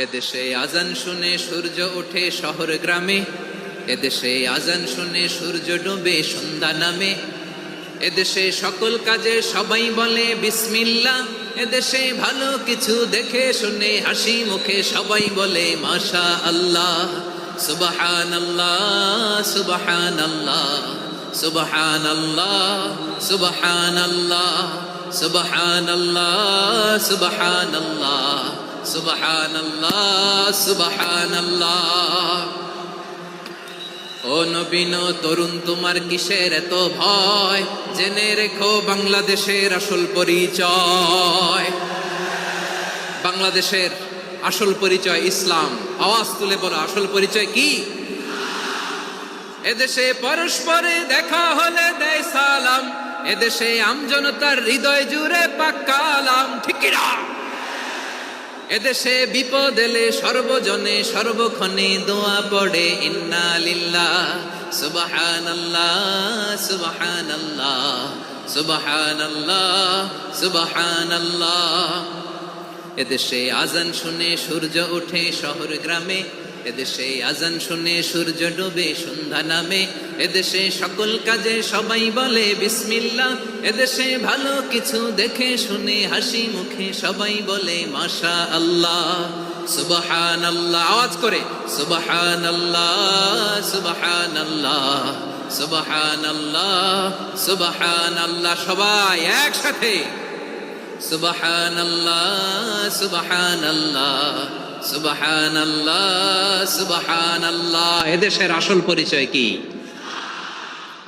এদেশে আজান শুনে সূর্য ওঠে শহর গ্রামে, এদেশে আজান শুনে সূর্য ডোবে সন্ধ্যা নামে। এদেশে সকল কাজে সবাই বলে বিসমিল্লাহ, এদেশে ভালো কিছু দেখে শুনে হাসি মুখে সবাই বলে মাশা আল্লাহ। সুবহানাল্লাহ সুবহানাল্লাহ সুবহানাল্লাহ সুবহানাল্লাহ সুবহানাল্লাহ সুবহানাল্লাহ সুবহানাল্লাহ সুবহানাল্লাহ। ও নবীন তরুণ তোমার কিসের এত ভয়, জেনে রেখো বাংলাদেশের আসল পরিচয়। বাংলাদেশের আসল পরিচয় ইসলাম। আওয়াজ তুলে বলো, আসল পরিচয় কি? এদেশে পরস্পরে দেখা হলে দেয় সালাম, এদেশে আমজনতার হৃদয় জুড়ে পাক্কা আলাম, ঠিক কি না? এদেশে বিপদ এলে সর্বজনে সর্বক্ষণে দোয়া পড়ে ইন্না লিল্লাহ সুবহানাল্লাহ সুবহানাল্লাহ সুবহানাল্লাহ সুবহানাল্লাহ। এদেশে আজান শুনে সূর্য ওঠে শহর গ্রামে, এদেশে আজান শুনে সূর্য ডোবে সন্ধ্যা নামে। এদেশে সকল কাজে সবাই বলে বিসমিল্লাহ, এদেশে ভালো কিছু দেখে শুনে হাসি মুখে সবাই বলে মাশা আল্লাহ। সুবহানাল্লাহ, আওয়াজ করে সুবহানাল্লাহ সুবহানাল্লাহ সুবহানাল্লাহ সুবহানাল্লাহ। সবাই একসাথে সুবহানাল্লাহ সুবহানাল্লাহ সুবহানাল্লাহ সুবহানাল্লাহ। এদেশের আসল পরিচয় কি?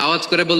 আওয়াজ করে বল।